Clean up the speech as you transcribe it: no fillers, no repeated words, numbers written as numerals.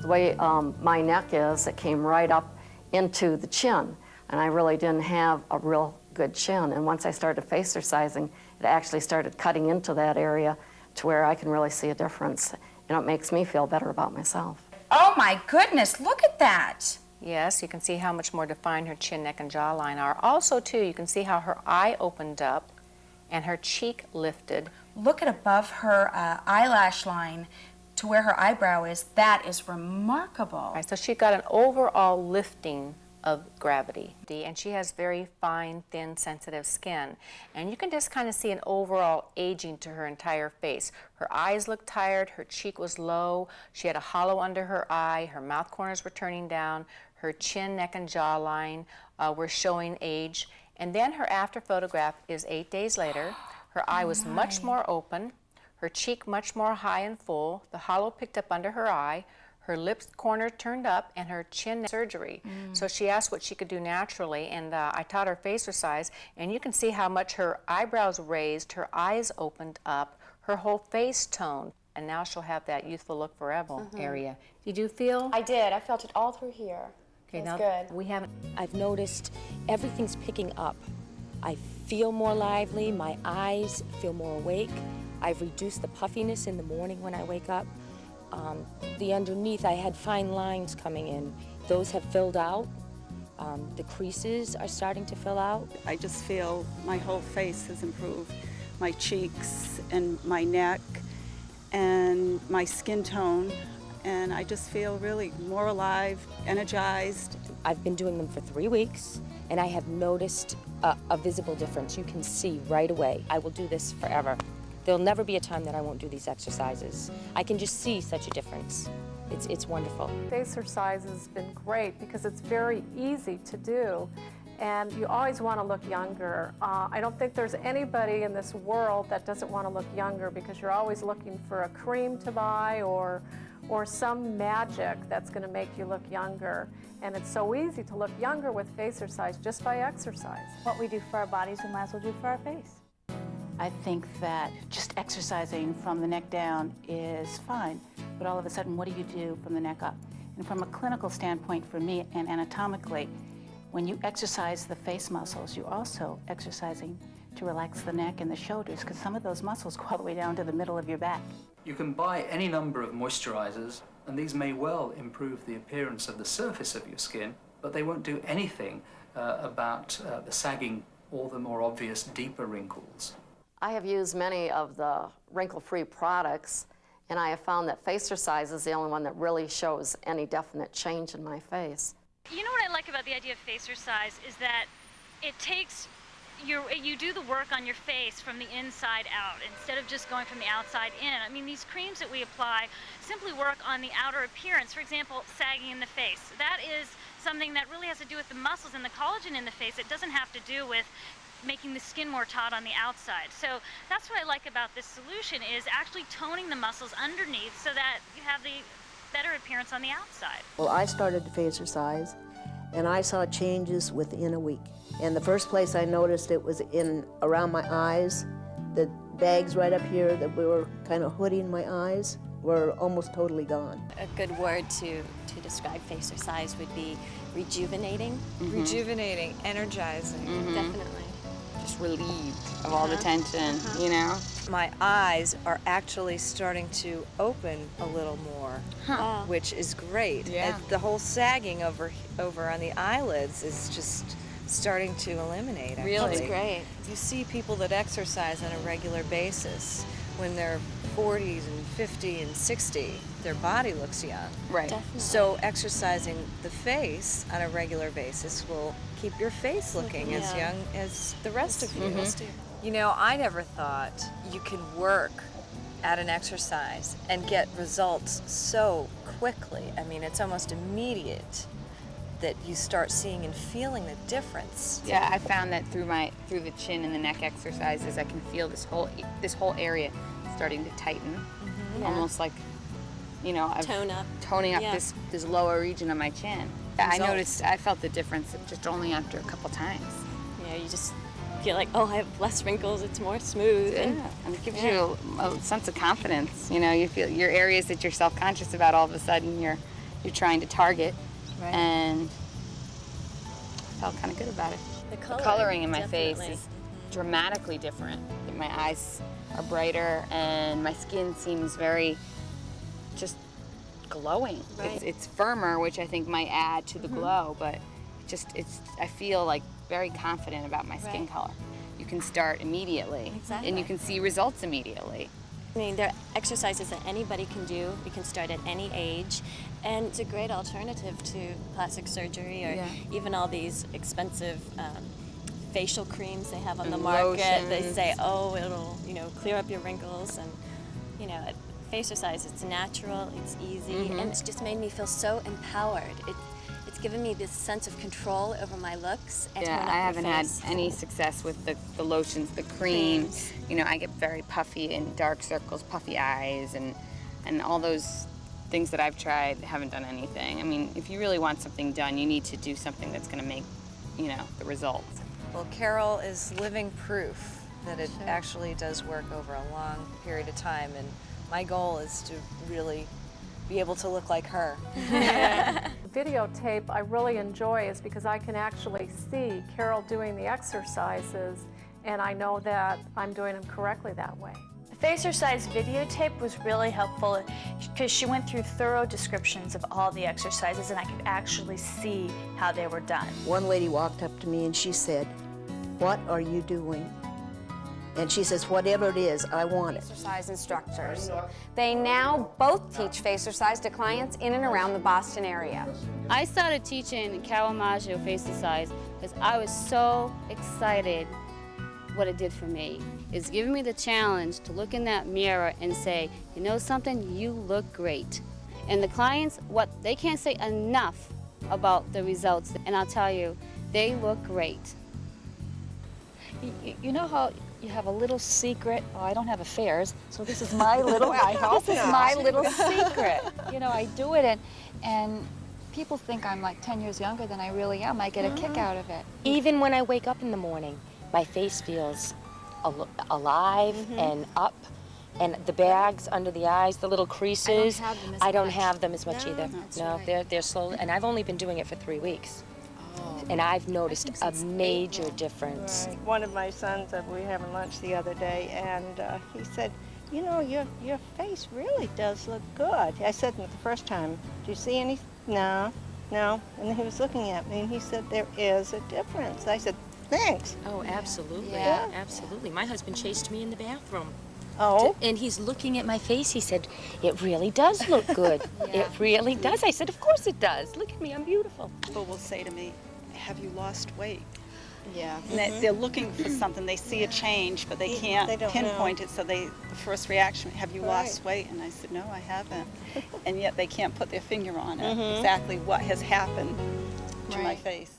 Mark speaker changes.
Speaker 1: The way my neck is, it came right up into the chin, and I really didn't have a real good chin. And once I started face-exercising, it actually started cutting into that area to where I can really see a difference. And it makes me feel better about myself.
Speaker 2: Oh my goodness, look at that.
Speaker 3: Yes, you can see how much more defined her chin, neck, and jawline are. Also, too, you can see how her eye opened up and her cheek lifted.
Speaker 2: Look at above her eyelash line to where her eyebrow is. That is remarkable.
Speaker 3: Right, so she got an overall lifting of gravity. And she has very fine, thin, sensitive skin. And you can just kind of see an overall aging to her entire face. Her eyes looked tired, her cheek was low, she had a hollow under her eye, her mouth corners were turning down, her chin, neck, and jawline were showing age. And then her after photograph is 8 days later. Her eye was much more open, her cheek much more high and full, the hollow picked up under her eye, her lips corner turned up, and her chin surgery. So she asked what she could do naturally, and I taught her face exercise, and you can see how much her eyebrows raised, her eyes opened up, her whole face toned, and now she'll have that youthful look forever area. Did you feel?
Speaker 4: I did. I felt it all through here.
Speaker 3: Okay,
Speaker 4: That's
Speaker 3: now
Speaker 4: good.
Speaker 3: we haven't.
Speaker 5: I've noticed everything's picking up. I feel more lively, my eyes feel more awake. I've reduced the puffiness in the morning when I wake up. The underneath, I had fine lines coming in. Those have filled out. The creases are starting to fill out.
Speaker 6: I just feel my whole face has improved. My cheeks and my neck and my skin tone. And I just feel really more alive, energized.
Speaker 5: I've been doing them for 3 weeks, and I have noticed a visible difference. You can see right away. I will do this forever. There'll never be a time that I won't do these exercises. I can just see such a difference. It's wonderful.
Speaker 7: Face exercise has been great because it's very easy to do, and you always want to look younger. I don't think there's anybody in this world that doesn't want to look younger, because you're always looking for a cream to buy or some magic that's going to make you look younger. And it's so easy to look younger with face exercise just by exercise.
Speaker 4: What we do for our bodies, we might as well do for our face.
Speaker 8: I think that just exercising from the neck down is fine, but all of a sudden, what do you do from the neck up? And from a clinical standpoint for me, and anatomically, when you exercise the face muscles, you're also exercising to relax the neck and the shoulders, because some of those muscles go all the way down to the middle of your back.
Speaker 9: You can buy any number of moisturizers, and these may well improve the appearance of the surface of your skin, but they won't do anything about the sagging or the more obvious deeper wrinkles.
Speaker 1: I have used many of the wrinkle-free products, and I have found that face exercise is the only one that really shows any definite change in my face.
Speaker 10: You know what I like about the idea of face exercise is that it takes you do the work on your face from the inside out instead of just going from the outside in. I mean, these creams that we apply simply work on the outer appearance. For example, sagging in the face. That is something that really has to do with the muscles and the collagen in the face. It doesn't have to do with making the skin more taut on the outside. So that's what I like about this solution, is actually toning the muscles underneath so that you have the better appearance on the outside.
Speaker 11: Well, I started to face exercise, and I saw changes within a week. And the first place I noticed it was around my eyes. The bags right up here that were kind of hooding my eyes were almost totally gone.
Speaker 12: A good word to describe face exercise would be rejuvenating.
Speaker 13: Rejuvenating, energizing.
Speaker 12: Definitely.
Speaker 14: Just relieved of all the tension, you know?
Speaker 13: My eyes are actually starting to open a little more, which is great.
Speaker 14: Yeah.
Speaker 13: The whole sagging over on the eyelids is just starting to eliminate. Actually.
Speaker 14: Really?
Speaker 12: That's great.
Speaker 13: You see people that exercise on a regular basis when they're 40s and 50 and 60, their body looks young.
Speaker 14: Right.
Speaker 12: Definitely.
Speaker 13: So exercising the face on a regular basis will keep your face looking as young as the rest of you. You know, I never thought you could work at an exercise and get results so quickly. I mean, it's almost immediate that you start seeing and feeling the difference.
Speaker 14: Yeah, I found that through the chin and the neck exercises, I can feel this whole area starting to tighten, almost like, you know, toning up this lower region of my chin. I felt the difference just only after a couple times.
Speaker 12: Yeah, you just feel like, oh, I have less wrinkles, it's more smooth.
Speaker 14: Yeah, and it gives you a sense of confidence. You know, you feel your areas that you're self-conscious about, all of a sudden you're you're trying to target,
Speaker 12: Right.
Speaker 14: and I felt kind of good about it.
Speaker 12: The
Speaker 14: Coloring in my
Speaker 12: definitely.
Speaker 14: face is dramatically different. My eyes are brighter, and my skin seems very just glowing.
Speaker 12: Right.
Speaker 14: It's firmer, which I think might add to the glow, but I feel like very confident about my skin
Speaker 12: Right.
Speaker 14: color. You can start immediately,
Speaker 12: Exactly.
Speaker 14: and you can see results immediately.
Speaker 12: I mean, there are exercises that anybody can do. You can start at any age, and it's a great alternative to plastic surgery or even all these expensive facial creams they have on the
Speaker 14: And
Speaker 12: market. They
Speaker 14: lotions.
Speaker 12: say, oh, it'll clear up your wrinkles, and Facercise, it's natural, it's easy, and it's just made me feel so empowered. It's given me this sense of control over my looks and
Speaker 14: Yeah,
Speaker 12: tone up
Speaker 14: I
Speaker 12: your
Speaker 14: haven't had
Speaker 12: face.
Speaker 14: any success with the lotions, the creams. I get very puffy and dark circles, puffy eyes, and all those things that I've tried haven't done anything. I mean, if you really want something done, you need to do something that's going to make, the results.
Speaker 13: Well, Carol is living proof that it actually does work over a long period of time, and my goal is to really be able to look like her.
Speaker 7: Videotape I really enjoy is because I can actually see Carol doing the exercises, and I know that I'm doing them correctly that way.
Speaker 4: The Facercise videotape was really helpful because she went through thorough descriptions of all the exercises, and I could actually see how they were done.
Speaker 11: One lady walked up to me and she said, "What are you doing?" And she says, "Whatever it is, I want it."
Speaker 15: Facercise instructors. They now both teach Facercise to clients in and around the Boston area.
Speaker 16: I started teaching Carol Maggio Facercise because I was so excited what it did for me. It's giving me the challenge to look in that mirror and say, you know something, you look great. And the clients, they can't say enough about the results. And I'll tell you, they look great.
Speaker 17: You know how you have a little secret? Oh, I don't have affairs, so this is my little, this is my little secret. I do it, and people think I'm like 10 years younger than I really am. I get a kick out of it.
Speaker 5: Even when I wake up in the morning, my face feels alive and up. And the bags under the eyes, the little creases, I don't have them as much either. No, they're slow, and I've only been doing it for 3 weeks. And I've noticed a major difference.
Speaker 18: Right. One of my sons, we were having lunch the other day, and he said, your face really does look good. I said to him the first time, do you see any? No. And then he was looking at me, and he said, there is a difference. I said, thanks.
Speaker 5: Oh, absolutely.
Speaker 18: Yeah.
Speaker 5: Absolutely. My husband chased me in the bathroom.
Speaker 18: Oh?
Speaker 5: And he's looking at my face. He said, it really does look good. It really does. I said, of course it does. Look at me, I'm beautiful.
Speaker 6: People will say to me, have you lost weight?
Speaker 14: Yeah.
Speaker 6: And they're looking for something. They see a change, but they can't
Speaker 18: don't
Speaker 6: pinpoint it. So the first reaction, have you lost weight? And I said, no, I haven't. And yet they can't put their finger on it, exactly what has happened to my face.